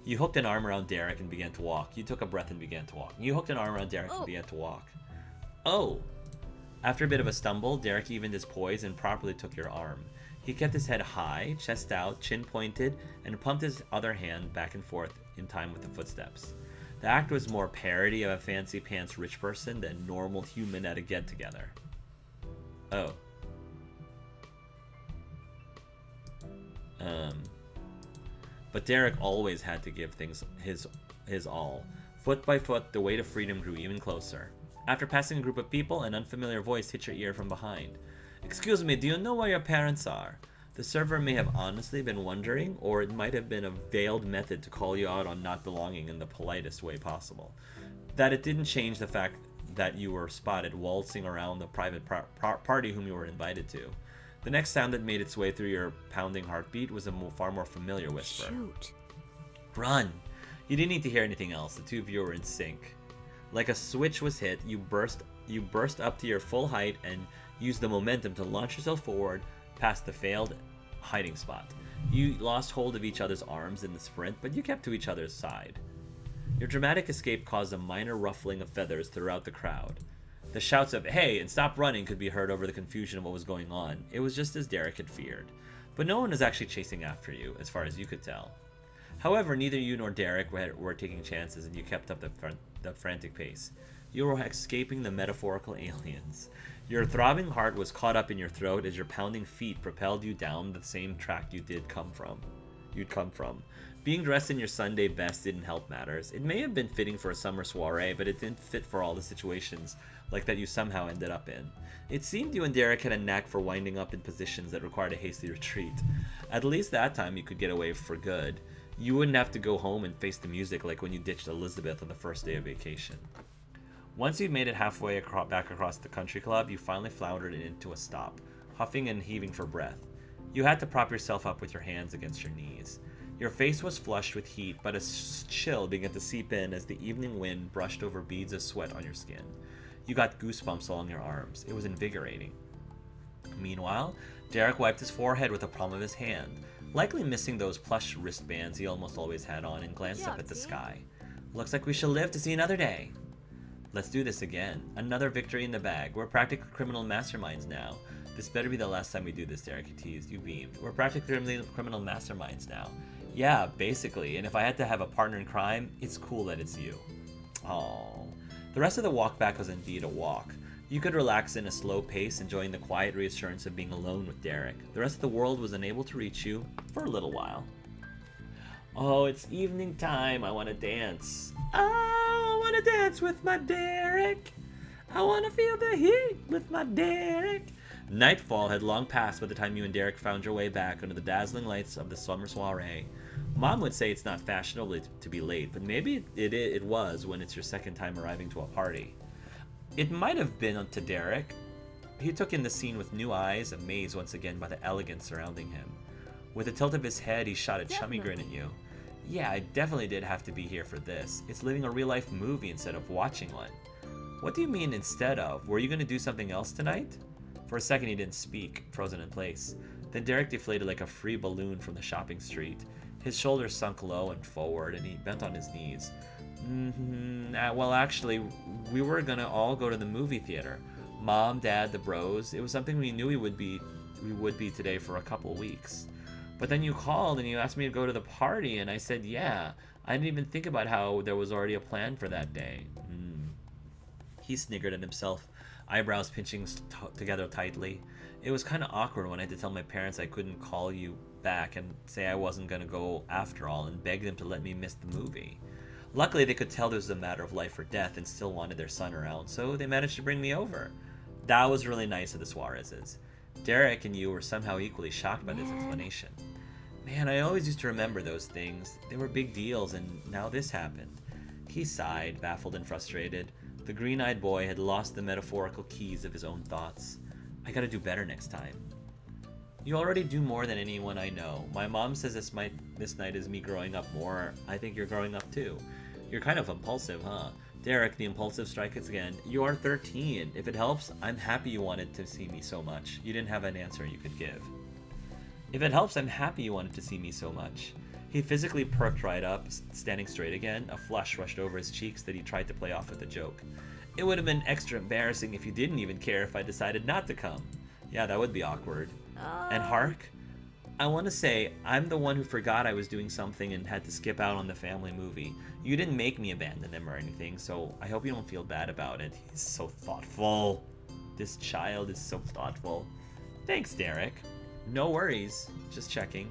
You hooked an arm around Derek and began to walk. You took a breath and began to walk. You hooked an arm around Derek and began to walk. Oh! After a bit of a stumble, Derek evened his poise and properly took your arm. He kept his head high, chest out, chin pointed, and pumped his other hand back and forth in time with the footsteps. The act was more parody of a fancy pants rich person than normal human at a get-together. Oh. But Derek always had to give things his all. Foot by foot, the way to freedom grew even closer. After passing a group of people, an unfamiliar voice hit your ear from behind. "Excuse me, do you know where your parents are?" The server may have honestly been wondering, or it might have been a veiled method to call you out on not belonging in the politest way possible. That it didn't change the fact that you were spotted waltzing around the private party whom you were invited to. The next sound that made its way through your pounding heartbeat was a far more familiar whisper. Shoot. Run! You didn't need to hear anything else. The two of you were in sync. Like a switch was hit, you burst up to your full height and used the momentum to launch yourself forward past the failed hiding spot. You lost hold of each other's arms in the sprint, but you kept to each other's side. Your dramatic escape caused a minor ruffling of feathers throughout the crowd. The shouts of "Hey!" and "Stop running!" could be heard over the confusion of what was going on. It was just as Derek had feared. But no one was actually chasing after you, as far as you could tell. However, neither you nor Derek were taking chances, and you kept up the frantic pace. You were escaping the metaphorical aliens. Your throbbing heart was caught up in your throat as your pounding feet propelled you down the same track you'd come from. Being dressed in your Sunday best didn't help matters. It may have been fitting for a summer soiree, but it didn't fit for all the situations like that you somehow ended up in. It seemed you and Derek had a knack for winding up in positions that required a hasty retreat. At least that time you could get away for good. You wouldn't have to go home and face the music like when you ditched Elizabeth on the first day of vacation. Once you'd made it halfway back across the country club, you finally floundered into a stop, huffing and heaving for breath. You had to prop yourself up with your hands against your knees. Your face was flushed with heat, but a chill began to seep in as the evening wind brushed over beads of sweat on your skin. You got goosebumps along your arms. It was invigorating. Meanwhile, Derek wiped his forehead with the palm of his hand, likely missing those plush wristbands he almost always had on, and glanced up at the sky. "Looks like we shall live to see another day." "Let's do this again. Another victory in the bag. We're practically criminal masterminds now. This better be the last time we do this," Derek teased. You beamed. "We're practically criminal masterminds now." "Yeah, basically, and if I had to have a partner in crime, it's cool that it's you." Aww. The rest of the walk back was indeed a walk. You could relax in a slow pace, enjoying the quiet reassurance of being alone with Derek. The rest of the world was unable to reach you for a little while. "Oh, it's evening time. I want to dance. Oh, I want to dance with my Derek. I want to feel the heat with my Derek." Nightfall had long passed by the time you and Derek found your way back under the dazzling lights of the Summer Soiree. Mom would say it's not fashionable to be late, but maybe it was when it's your second time arriving to a party. It might have been to Derek. He took in the scene with new eyes, amazed once again by the elegance surrounding him. With a tilt of his head, he shot a chummy grin at you. "Yeah, I definitely did have to be here for this. It's living a real-life movie instead of watching one." "What do you mean instead of? Were you going to do something else tonight?" For a second he didn't speak, frozen in place. Then Derek deflated like a free balloon from the shopping street. His shoulders sunk low and forward, and he bent on his knees. Well, actually, we were going to all go to the movie theater. Mom, Dad, the bros. It was something we knew we would be today for a couple weeks. But then you called and you asked me to go to the party, and I said yeah. I didn't even think about how there was already a plan for that day." He sniggered at himself, eyebrows pinching together tightly. "It was kind of awkward when I had to tell my parents I couldn't call you back and say I wasn't going to go after all and beg them to let me miss the movie. Luckily, they could tell this was a matter of life or death and still wanted their son around, so they managed to bring me over. That was really nice of the Suarezes." Derek and you were somehow equally shocked by this explanation. "Man, I always used to remember those things. They were big deals, and now this happened." He sighed, baffled and frustrated. The green-eyed boy had lost the metaphorical keys of his own thoughts. "I gotta do better next time." "You already do more than anyone I know. My mom says this night is me growing up more. I think you're growing up too. You're kind of impulsive, huh?" Derek, the impulsive strikes again. "You are 13. If it helps, I'm happy you wanted to see me so much. You didn't have an answer you could give." "If it helps, I'm happy you wanted to see me so much." He physically perked right up, standing straight again. A flush rushed over his cheeks that he tried to play off with a joke. It would have been extra embarrassing if you didn't even care if I decided not to come. Yeah, that would be awkward. And Hark, I want to say, I'm the one who forgot I was doing something and had to skip out on the family movie. You didn't make me abandon him or anything, so I hope you don't feel bad about it. He's so thoughtful. This child is so thoughtful. Thanks, Derek. No worries. Just checking.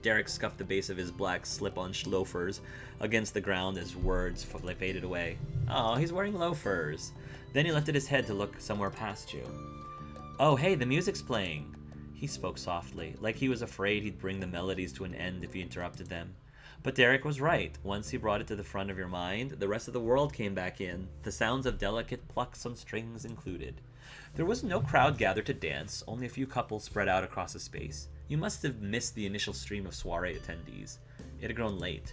Derek scuffed the base of his black slip-on loafers against the ground as words faded away. Oh, he's wearing loafers. Then he lifted his head to look somewhere past you. Oh, hey, the music's playing. He spoke softly, like he was afraid he'd bring the melodies to an end if he interrupted them. But Derek was right. Once he brought it to the front of your mind, the rest of the world came back in, the sounds of delicate plucks on strings included. There was no crowd gathered to dance, only a few couples spread out across the space. You must have missed the initial stream of soiree attendees. It had grown late.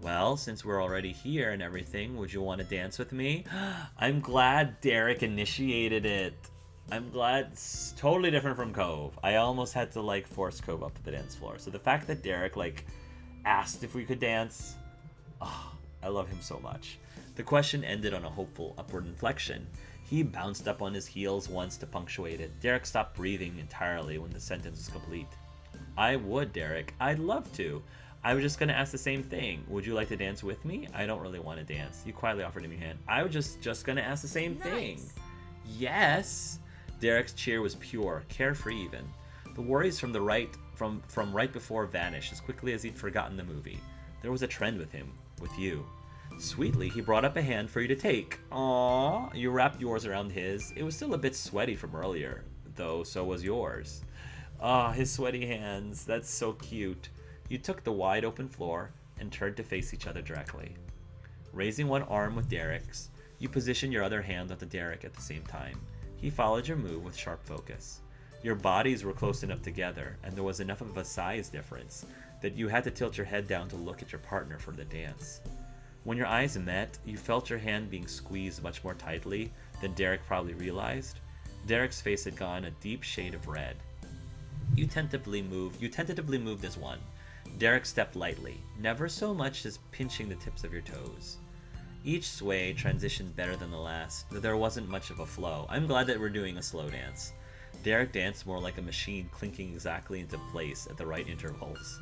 Well, since we're already here and everything, would you want to dance with me? I'm glad Derek initiated it. I'm glad. It's totally different from Cove. I almost had to force Cove up to the dance floor. So the fact that Derek asked if we could dance, oh, I love him so much. The question ended on a hopeful upward inflection. He bounced up on his heels once to punctuate it. Derek stopped breathing entirely when the sentence was complete. I would, Derek. I'd love to. I was just going to ask the same thing. Would you like to dance with me? I don't really want to dance. You quietly offered him your hand. I was just going to ask the same thing. Yes. Derek's cheer was pure, carefree even. The worries from right before vanished as quickly as he'd forgotten the movie. There was a trend with him, with you. Sweetly, he brought up a hand for you to take. Aww, you wrapped yours around his. It was still a bit sweaty from earlier, though so was yours. Ah, his sweaty hands, that's so cute. You took the wide open floor and turned to face each other directly. Raising one arm with Derek's, you positioned your other hand onto Derek at the same time. He followed your move with sharp focus. Your bodies were close enough together, and there was enough of a size difference that you had to tilt your head down to look at your partner for the dance. When your eyes met, you felt your hand being squeezed much more tightly than Derek probably realized. Derek's face had gone a deep shade of red. You tentatively moved as one. Derek stepped lightly, never so much as pinching the tips of your toes. Each sway transitioned better than the last, though there wasn't much of a flow. I'm glad that we're doing a slow dance. Derek danced more like a machine, clinking exactly into place at the right intervals.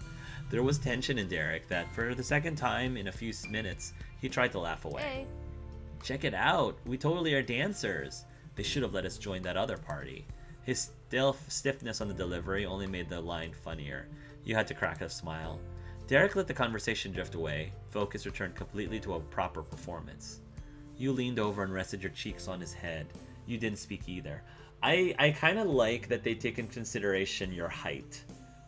There was tension in Derek that, for the second time in a few minutes, he tried to laugh away. Hey. Check it out, we totally are dancers. They should have let us join that other party. His stiffness on the delivery only made the line funnier. You had to crack a smile. Derek let the conversation drift away. Focus returned completely to a proper performance. You leaned over and rested your cheeks on his head. You didn't speak either. I kind of like that they take in consideration your height.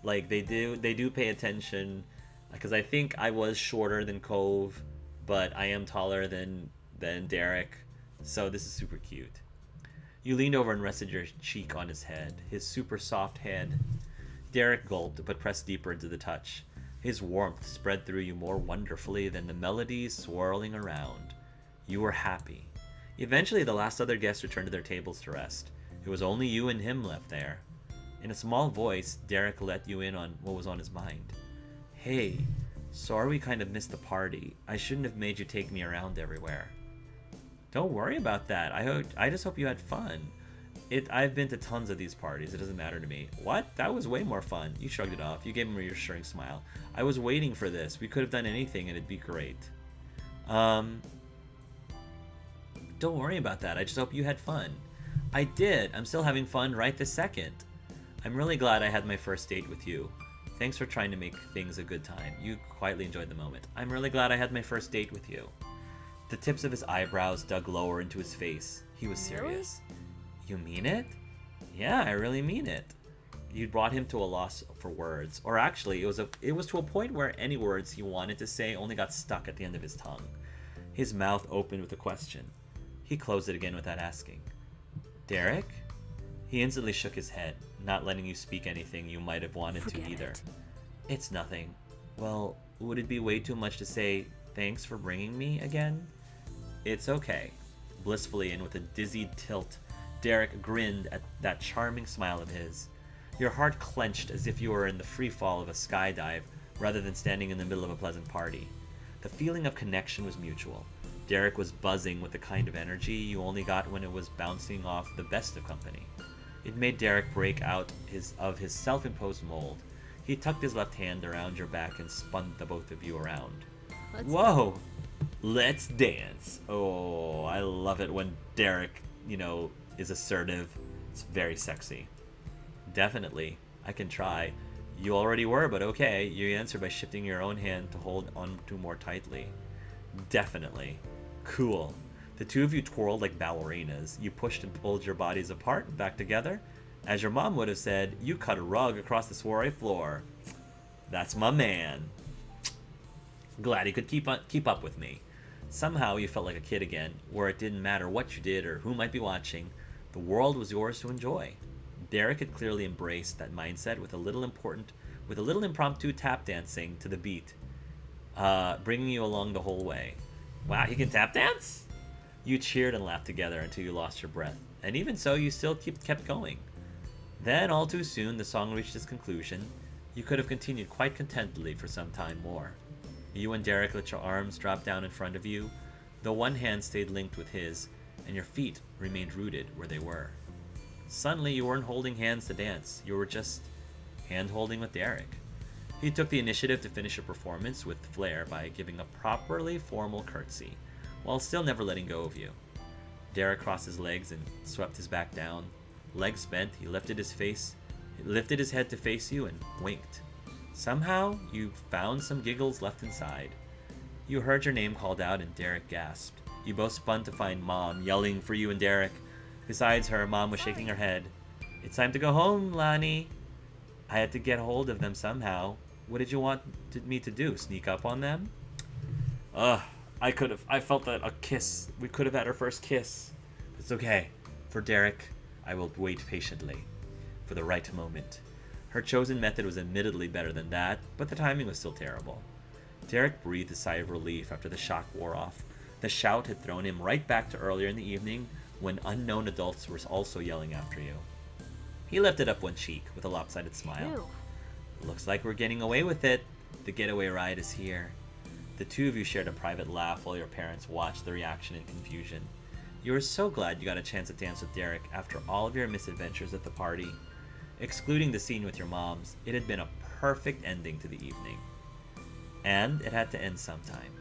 They do pay attention, because I think I was shorter than Cove, but I am taller than Derek, so this is super cute. You leaned over and rested your cheek on his head, his super soft head. Derek gulped, but pressed deeper into the touch. His warmth spread through you more wonderfully than the melodies swirling around. You were happy. Eventually, the last other guests returned to their tables to rest. It was only you and him left there. In a small voice, Derek let you in on what was on his mind. Hey, sorry we kind of missed the party. I shouldn't have made you take me around everywhere. Don't worry about that. I just hope you had fun. I've been to tons of these parties. It doesn't matter to me. What? That was way more fun. You shrugged it off. You gave him a reassuring smile. I was waiting for this. We could have done anything and it'd be great. Don't worry about that. I just hope you had fun. I did. I'm still having fun right this second. I'm really glad I had my first date with you. Thanks for trying to make things a good time. You quietly enjoyed the moment. I'm really glad I had my first date with you. The tips of his eyebrows dug lower into his face. He was serious. Really? You mean it? Yeah, I really mean it. You brought him to a loss for words. Or actually, it was to a point where any words he wanted to say only got stuck at the end of his tongue. His mouth opened with a question. He closed it again without asking. Derek? He instantly shook his head, not letting you speak anything you might have wanted to either. It's nothing. Well, would it be way too much to say, thanks for bringing me again? It's okay. Blissfully and with a dizzy tilt, Derek grinned at that charming smile of his. Your heart clenched as if you were in the free fall of a skydive, rather than standing in the middle of a pleasant party. The feeling of connection was mutual. Derek was buzzing with the kind of energy you only got when it was bouncing off the best of company. It made Derek break out of his self-imposed mold. He tucked his left hand around your back and spun the both of you around. Whoa! Let's dance. Oh, I love it when Derek, is assertive. It's very sexy. Definitely. I can try. You already were, but okay. You answered by shifting your own hand to hold onto more tightly. Definitely. Cool. The two of you twirled like ballerinas. You pushed and pulled your bodies apart and back together. As your mom would have said, you cut a rug across the soiree floor. That's my man. Glad he could keep up with me. Somehow you felt like a kid again, where it didn't matter what you did or who might be watching. The world was yours to enjoy. Derek had clearly embraced that mindset with a little impromptu tap dancing to the beat, bringing you along the whole way. Wow, he can tap dance? You cheered and laughed together until you lost your breath, and even so, you still kept going. Then, all too soon, the song reached its conclusion. You could have continued quite contentedly for some time more. You and Derek let your arms drop down in front of you, though one hand stayed linked with his, and your feet remained rooted where they were. Suddenly, you weren't holding hands to dance. You were just hand-holding with Derek. He took the initiative to finish a performance with flair by giving a properly formal curtsy, while still never letting go of you. Derek crossed his legs and swept his back down. Legs bent, he lifted his head to face you and winked. Somehow, you found some giggles left inside. You heard your name called out and Derek gasped. You both spun to find Mom yelling for you and Derek. Besides her, Mom was shaking her head. It's time to go home, Lonnie. I had to get hold of them somehow. What did you want me to do? Sneak up on them? I felt that a kiss. We could have had our first kiss. It's okay. For Derek, I will wait patiently. For the right moment. Her chosen method was admittedly better than that, but the timing was still terrible. Derek breathed a sigh of relief after the shock wore off. The shout had thrown him right back to earlier in the evening, when unknown adults were also yelling after you. He lifted up one cheek with a lopsided smile. Ew. Looks like we're getting away with it. The getaway ride is here. The two of you shared a private laugh while your parents watched the reaction in confusion. You were so glad you got a chance to dance with Derek after all of your misadventures at the party. Excluding the scene with your moms, it had been a perfect ending to the evening. And it had to end sometime.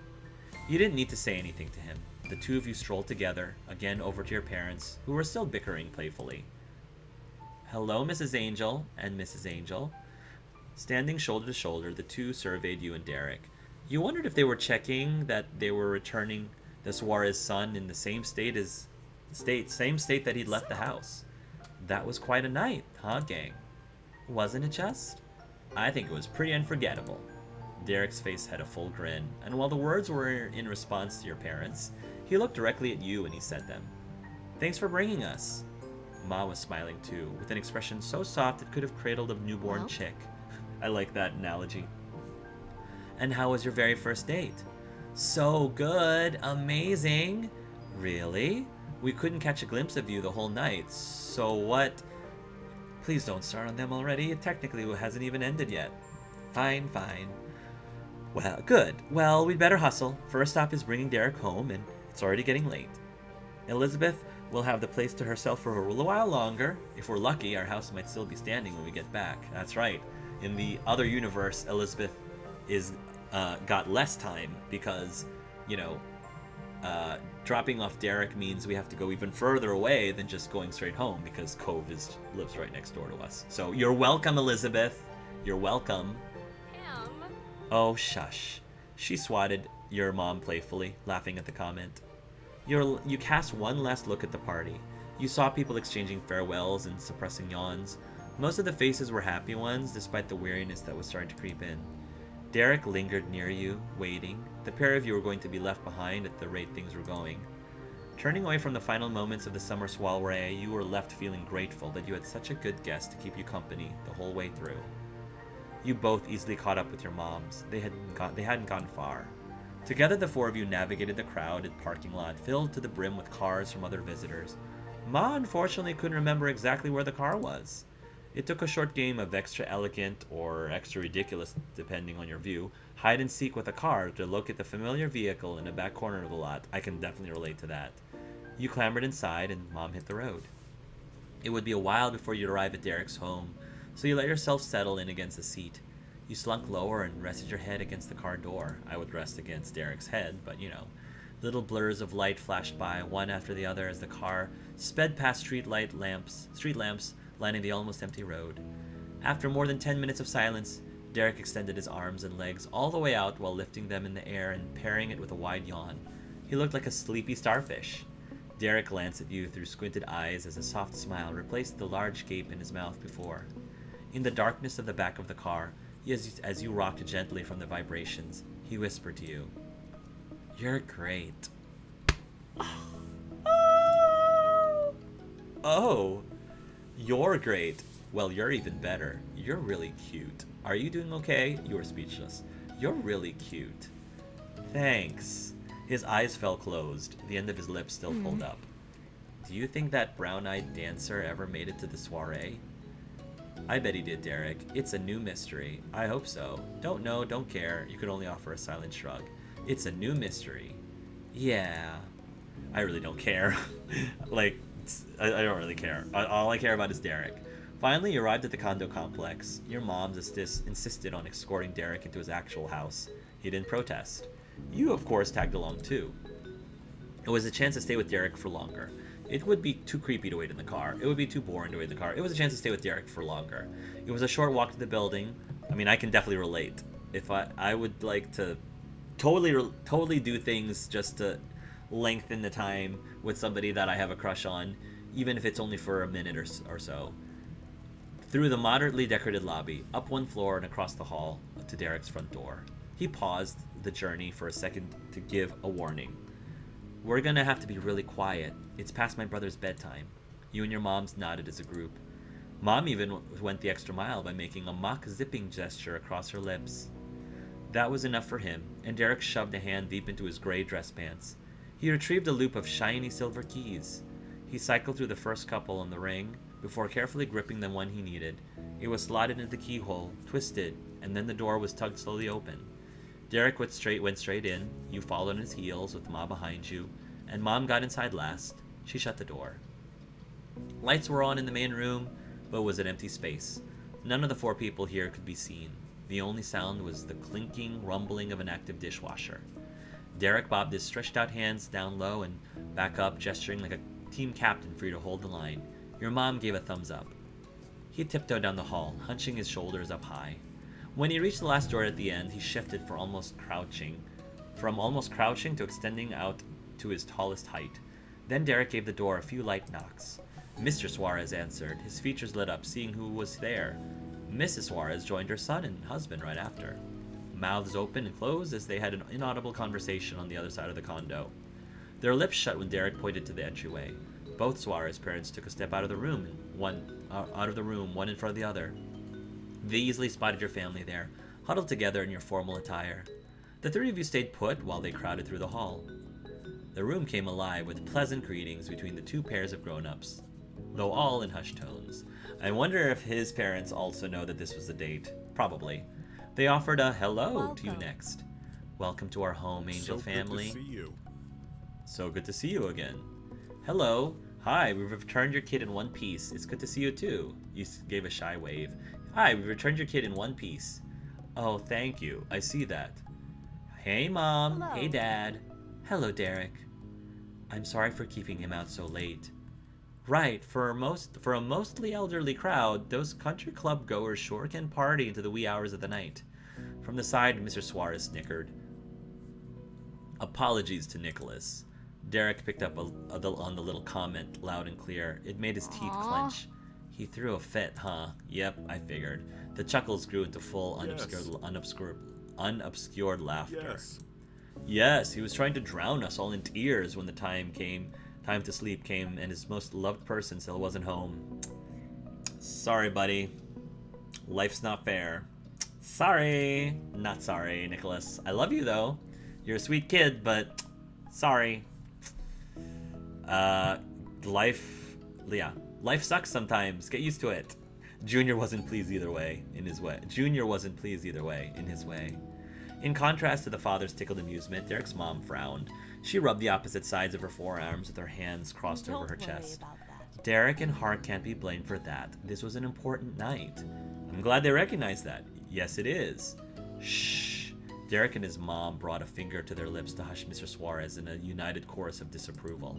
You didn't need to say anything to him. The two of you strolled together, again over to your parents, who were still bickering playfully. Hello, Mrs. Angel and Mrs. Angel. Standing shoulder to shoulder, the two surveyed you and Derek. You wondered if they were checking that they were returning the Suarez son in the same state that he'd left the house. That was quite a night, huh, gang? Wasn't it just? I think it was pretty unforgettable. Derek's face had a full grin, and while the words were in response to your parents, he looked directly at you when he said them. Thanks for bringing us. Ma was smiling too, with an expression so soft it could have cradled a newborn chick. I like that analogy. And how was your very first date? So good, amazing. Really? We couldn't catch a glimpse of you the whole night, so what? Please don't start on them already, it technically hasn't even ended yet. Fine. Well, good. Well, we'd better hustle. First stop is bringing Derek home, and it's already getting late. Elizabeth will have the place to herself for a little while longer. If we're lucky, our house might still be standing when we get back. That's right. In the other universe, Elizabeth is got less time because, dropping off Derek means we have to go even further away than just going straight home because Cove lives right next door to us. So you're welcome, Elizabeth. You're welcome. Pam. Oh, shush. She swatted your mom playfully, laughing at the comment. You cast one last look at the party. You saw people exchanging farewells and suppressing yawns. Most of the faces were happy ones, despite the weariness that was starting to creep in. Derek lingered near you, waiting. The pair of you were going to be left behind at the rate things were going. Turning away from the final moments of the Summer Soiree, you were left feeling grateful that you had such a good guest to keep you company the whole way through. You both easily caught up with your moms. They hadn't gone far. Together, the four of you navigated the crowded parking lot filled to the brim with cars from other visitors. Ma unfortunately couldn't remember exactly where the car was. It took a short game of extra elegant or extra ridiculous, depending on your view, hide and seek with a car to locate the familiar vehicle in the back corner of the lot. I can definitely relate to that. You clambered inside, and Mom hit the road. It would be a while before you'd arrive at Derek's home, so you let yourself settle in against the seat. You slunk lower and rested your head against the car door. I would rest against Derek's head, but you know. Little blurs of light flashed by, one after the other, as the car sped past street lamps lining the almost empty road. After more than 10 minutes of silence, Derek extended his arms and legs all the way out while lifting them in the air and pairing it with a wide yawn. He looked like a sleepy starfish. Derek glanced at you through squinted eyes as a soft smile replaced the large gape in his mouth before. In the darkness of the back of the car, as you rocked gently from the vibrations, he whispered to you, "You're great." Oh, you're great. Well, you're even better. You're really cute. Are you doing okay? You were speechless. You're really cute. Thanks. His eyes fell closed, the end of his lips still pulled up. Do you think that brown-eyed dancer ever made it to the soiree? I bet he did, Derek. It's a new mystery. I hope so. Don't know, don't care. You could only offer a silent shrug. It's a new mystery. Yeah. I really don't care. I don't really care. All I care about is Derek. Finally, you arrived at the condo complex. Your mom insisted on escorting Derek into his actual house. He didn't protest. You, of course, tagged along too. It was a chance to stay with Derek for longer. It would be too creepy to wait in the car. It would be too boring to wait in the car. It was a chance to stay with Derek for longer. It was a short walk to the building. I mean, I can definitely relate. If I would like to totally do things just to lengthen the time with somebody that I have a crush on, even if it's only for a minute or so. Through the moderately decorated lobby, up one floor and across the hall to Derek's front door. He paused the journey for a second to give a warning. We're gonna have to be really quiet. It's past my brother's bedtime. You and your moms nodded as a group. Mom even went the extra mile by making a mock zipping gesture across her lips. That was enough for him, and Derek shoved a hand deep into his gray dress pants. He retrieved a loop of shiny silver keys. He cycled through the first couple on the ring before carefully gripping the one he needed. It was slotted into the keyhole, twisted, and then the door was tugged slowly open. Derek went straight in. You followed on his heels with Ma behind you, and Mom got inside last. She shut the door. Lights were on in the main room, but it was an empty space. None of the four people here could be seen. The only sound was the clinking, rumbling of an active dishwasher. Derek bobbed his stretched out hands down low and back up, gesturing like a team captain for you to hold the line. Your mom gave a thumbs up. He tiptoed down the hall, hunching his shoulders up high. When he reached the last door at the end, he shifted from almost crouching to extending out to his tallest height. Then Derek gave the door a few light knocks. Mr. Suarez answered, his features lit up, seeing who was there. Mrs. Suarez joined her son and husband right after. Mouths open and closed as they had an inaudible conversation on the other side of the condo. Their lips shut when Derek pointed to the entryway. Both Suarez parents took a step out of the room, one in front of the other. They easily spotted your family there, huddled together in your formal attire. The three of you stayed put while they crowded through the hall. The room came alive with pleasant greetings between the two pairs of grown-ups, though all in hushed tones. I wonder if his parents also know that this was a date. Probably. They offered a hello to you next. Welcome to our home, Angel family. Good to see you. So good to see you again. Hello. Hi, we've returned your kid in one piece. It's good to see you too. You gave a shy wave. Hi, we've returned your kid in one piece. Oh, thank you. I see that. Hey, Mom. Hello. Hey, Dad. Hello, Derek. I'm sorry for keeping him out so late. Right, for a mostly elderly crowd, those country club goers sure can party into the wee hours of the night. From the side, Mr. Suarez snickered. Apologies to Nicholas. Derek picked up on the little comment loud and clear. It made his teeth clench. He threw a fit, huh? Yep, I figured. The chuckles grew into full, unobscured laughter. Yes, he was trying to drown us all in tears when the time to sleep came, and his most loved person still wasn't home. Sorry, buddy. Life's not fair. Sorry. Not sorry, Nicholas. I love you, though. You're a sweet kid, but sorry. Life sucks sometimes. Get used to it. Junior wasn't pleased either way, in his way. Junior wasn't pleased either way, in his way. In contrast to the father's tickled amusement, Derek's mom frowned. She rubbed the opposite sides of her forearms with her hands crossed over her chest. Derek and Hart can't be blamed for that. This was an important night. I'm glad they recognize that. Yes, it is. Shh. Derek and his mom brought a finger to their lips to hush Mr. Suarez in a united chorus of disapproval.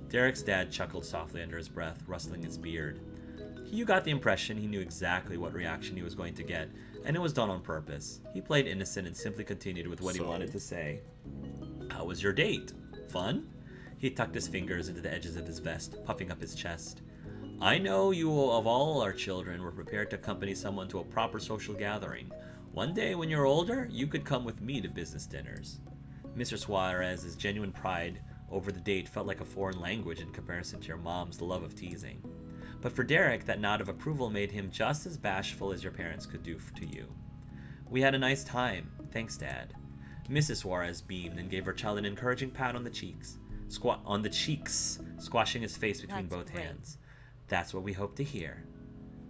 Derek's dad chuckled softly under his breath, rustling his beard. You got the impression he knew exactly what reaction he was going to get, and it was done on purpose. He played innocent and simply continued with what he wanted to say. How was your date? Fun? He tucked his fingers into the edges of his vest, puffing up his chest. I know you of all our children were prepared to accompany someone to a proper social gathering. One day when you're older, you could come with me to business dinners. Mr. Suarez's genuine pride over the date felt like a foreign language in comparison to your mom's love of teasing. But for Derek, that nod of approval made him just as bashful as your parents could do to you. We had a nice time. Thanks, Dad. Mrs. Suarez beamed and gave her child an encouraging pat on the cheeks, squashing his face between both hands. That's what we hope to hear.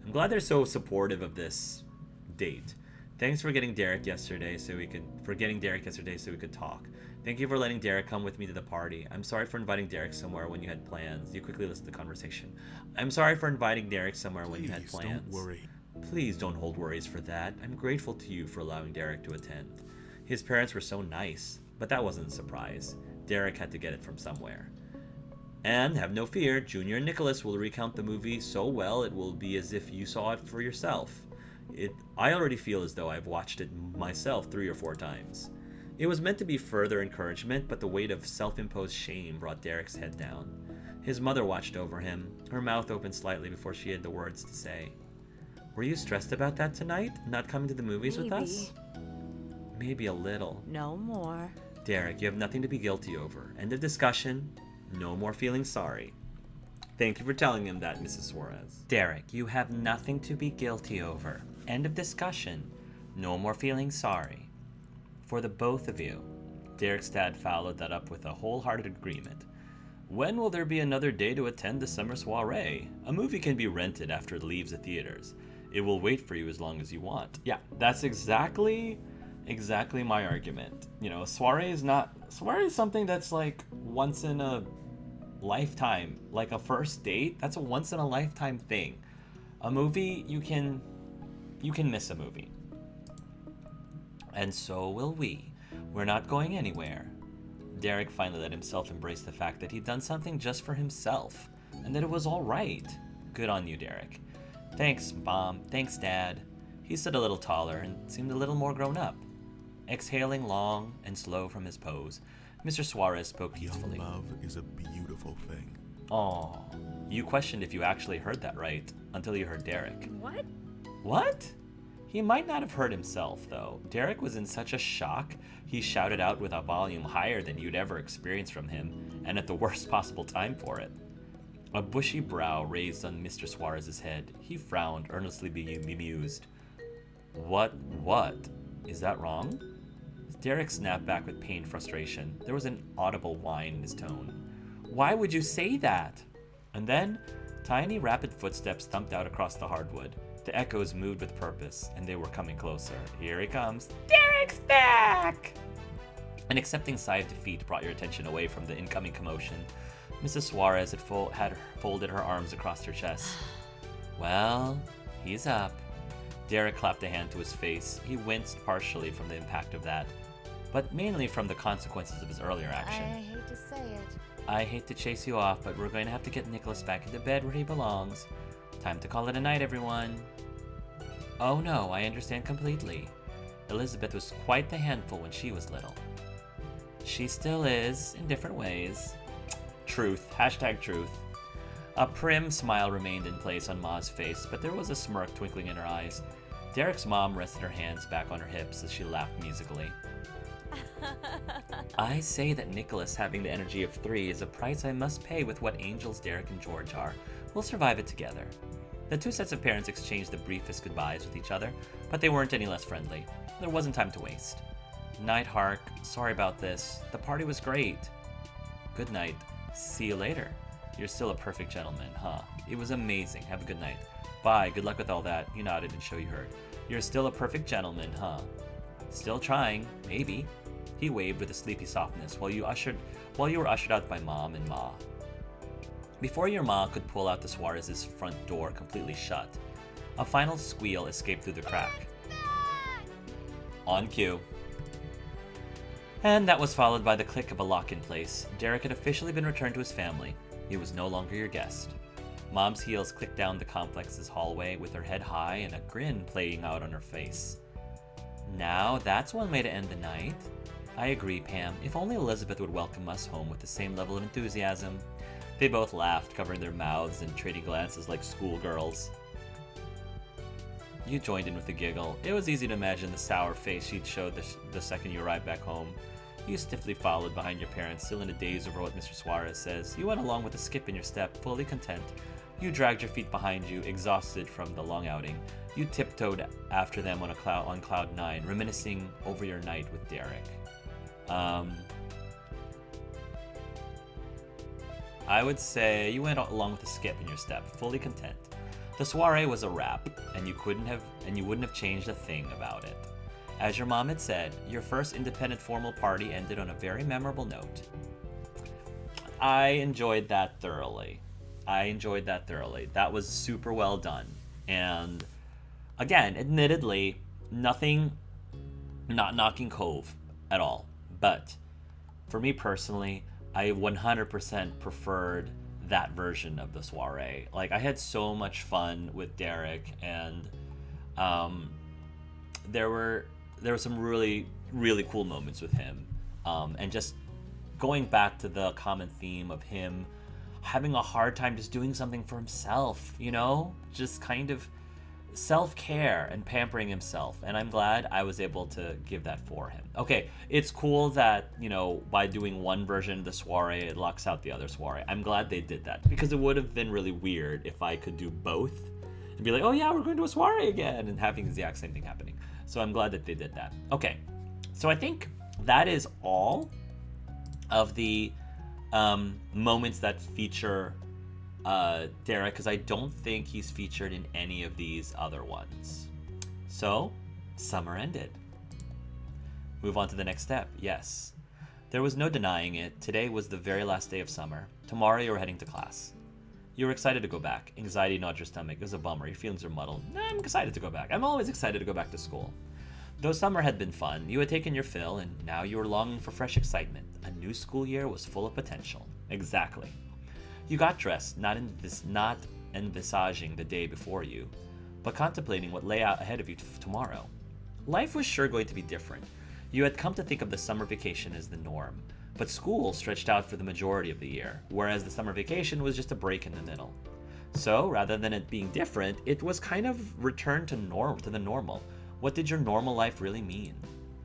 I'm glad they're so supportive of this date. Thanks for getting Derek yesterday so we could talk. Thank you for letting Derek come with me to the party. I'm sorry for inviting Derek somewhere when you had plans. You quickly listed the conversation. I'm sorry for inviting Derek somewhere when you had plans. Don't worry. Please don't hold worries for that. I'm grateful to you for allowing Derek to attend. His parents were so nice, but that wasn't a surprise. Derek had to get it from somewhere. And have no fear, Junior and Nicholas will recount the movie so well it will be as if you saw it for yourself. I already feel as though I've watched it myself 3 or 4 times. It was meant to be further encouragement, but the weight of self-imposed shame brought Derek's head down. His mother watched over him, her mouth opened slightly before she had the words to say. Were you stressed about that tonight? Not coming to the movies with us? Maybe a little. No more. Derek, you have nothing to be guilty over. End of discussion. No more feeling sorry. Thank you for telling him that, Mrs. Suarez. Derek, you have nothing to be guilty over. End of discussion. No more feeling sorry. For the both of you. Derek's dad followed that up with a wholehearted agreement. When will there be another day to attend the Summer Soiree? A movie can be rented after it leaves the theaters. It will wait for you as long as you want. Yeah, that's exactly my argument. You know, soiree is something that's like once in a lifetime. Like a first date, that's a once in a lifetime thing. A movie, you can miss a movie. And so will we. We're not going anywhere. Derek finally let himself embrace the fact that he'd done something just for himself, and that it was all right. Good on you, Derek. Thanks, Mom. Thanks, Dad. He stood a little taller and seemed a little more grown up. Exhaling long and slow from his pose, Mr. Suarez spoke peacefully. Young love is a beautiful thing. Aw, you questioned if you actually heard that right, until you heard Derek. What? What? He might not have heard himself, though. Derek was in such a shock, he shouted out with a volume higher than you'd ever experienced from him, and at the worst possible time for it. A bushy brow raised on Mr. Suarez's head. He frowned, earnestly bemused. What? Is that wrong? Derek snapped back with pained frustration. There was an audible whine in his tone. Why would you say that? And then, tiny, rapid footsteps thumped out across the hardwood. The echoes moved with purpose, and they were coming closer. Here he comes. Derek's back! An accepting sigh of defeat brought your attention away from the incoming commotion. Mrs. Suarez had folded her arms across her chest. Well, he's up. Derek clapped a hand to his face. He winced partially from the impact of that, but mainly from the consequences of his earlier action. I hate to say it. I hate to chase you off, but we're going to have to get Nicholas back into bed where he belongs. Time to call it a night, everyone. Oh no, I understand completely. Elizabeth was quite the handful when she was little. She still is, in different ways. Truth. Hashtag truth. A prim smile remained in place on Ma's face, but there was a smirk twinkling in her eyes. Derek's mom rested her hands back on her hips as she laughed musically. I say that Nicholas having the energy of 3 is a price I must pay with what angels Derek and George are. We'll survive it together. The 2 sets of parents exchanged the briefest goodbyes with each other, but they weren't any less friendly. There wasn't time to waste. Night, Hark. Sorry about this. The party was great. Good night. See you later. You're still a perfect gentleman, huh? It was amazing. Have a good night. Bye. Good luck with all that. He nodded and showed you heard. You're still a perfect gentleman, huh? Still trying, maybe. He waved with a sleepy softness while you were ushered out by Mom and Ma. Before your Ma could pull out the Suarez's front door completely shut, a final squeal escaped through the crack. On cue. And that was followed by the click of a lock in place. Derek had officially been returned to his family. He was no longer your guest. Mom's heels clicked down the complex's hallway with her head high and a grin playing out on her face. Now that's one way to end the night. I agree, Pam. If only Elizabeth would welcome us home with the same level of enthusiasm. They both laughed, covering their mouths and trading glances like schoolgirls. You joined in with a giggle. It was easy to imagine the sour face she'd showed the second you arrived back home. You stiffly followed behind your parents, still in a daze over what Mr. Suarez says. You went along with a skip in your step, fully content. You dragged your feet behind you, exhausted from the long outing. You tiptoed after them on cloud 9, reminiscing over your night with Derek. I would say you went along with a skip in your step, fully content. The soiree was a wrap, and you wouldn't have changed a thing about it. As your mom had said, your first independent formal party ended on a very memorable note. I enjoyed that thoroughly. That was super well done. And again, admittedly, nothing not knocking Cove at all. But for me personally, I 100% preferred that version of the soiree. Like, I had so much fun with Derek, and there were some really, really cool moments with him. And just going back to the common theme of him having a hard time just doing something for himself, you know? Just kind of self-care and pampering himself. And I'm glad I was able to give that for him. Okay, it's cool that, you know, by doing one version of the soiree, it locks out the other soiree. I'm glad they did that, because it would have been really weird if I could do both and be like, oh yeah, we're going to a soiree again, and having the exact same thing happening. So I'm glad that they did that. Okay, so I think that is all of the moments that feature Derek, because I don't think he's featured in any of these other ones. So, summer ended. Move on to the next step. Yes. There was no denying it. Today was the very last day of summer. Tomorrow you were heading to class. You were excited to go back. Anxiety gnawed your stomach. It was a bummer. Your feelings are muddled. I'm excited to go back. I'm always excited to go back to school. Though summer had been fun, you had taken your fill, and now you were longing for fresh excitement. A new school year was full of potential. Exactly. You got dressed, not envisaging the day before you, but contemplating what lay out ahead of you tomorrow. Life was sure going to be different. You had come to think of the summer vacation as the norm, but school stretched out for the majority of the year, whereas the summer vacation was just a break in the middle. So, rather than it being different, it was kind of returned to the normal. What did your normal life really mean?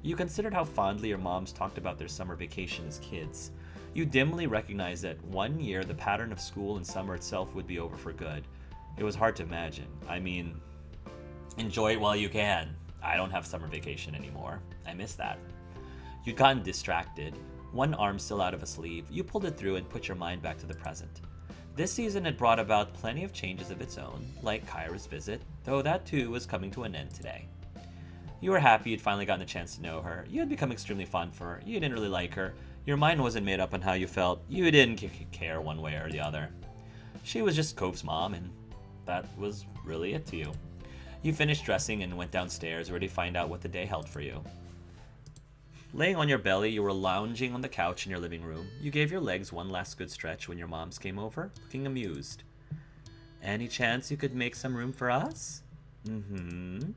You considered how fondly your moms talked about their summer vacation as kids. You dimly recognized that one year the pattern of school and summer itself would be over for good. It was hard to imagine. I mean, enjoy it while you can. I don't have summer vacation anymore. I miss that. You'd gotten distracted. One arm still out of a sleeve, you pulled it through and put your mind back to the present. This season had brought about plenty of changes of its own, like Kyra's visit, though that too was coming to an end today. You were happy you'd finally gotten a chance to know her. You had become extremely fond for her. You didn't really like her. Your mind wasn't made up on how you felt. You didn't care one way or the other. She was just Cope's mom, and that was really it to you. You finished dressing and went downstairs, ready to find out what the day held for you. Laying on your belly, you were lounging on the couch in your living room. You gave your legs one last good stretch when your moms came over, looking amused. Any chance you could make some room for us? Mm-hmm.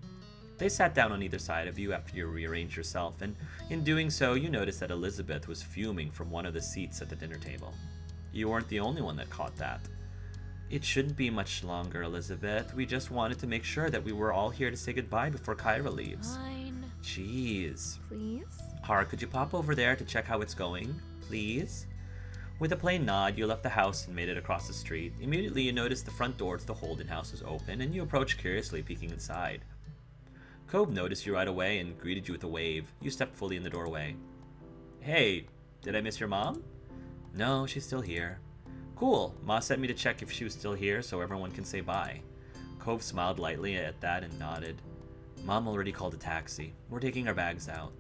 They sat down on either side of you after you rearranged yourself, and in doing so, you noticed that Elizabeth was fuming from one of the seats at the dinner table. You weren't the only one that caught that. It shouldn't be much longer, Elizabeth. We just wanted to make sure that we were all here to say goodbye before Kyra leaves. Fine. Jeez. Please? Har, could you pop over there to check how it's going? Please? With a plain nod, you left the house and made it across the street. Immediately, you noticed the front door to the Holden house was open, and you approached curiously, peeking inside. Cove noticed you right away and greeted you with a wave. You stepped fully in the doorway. Hey, did I miss your mom? No, she's still here. cool. Ma sent me to check if she was still here so everyone can say bye. Cove smiled lightly at that and nodded. Mom already called a taxi. We're taking our bags out.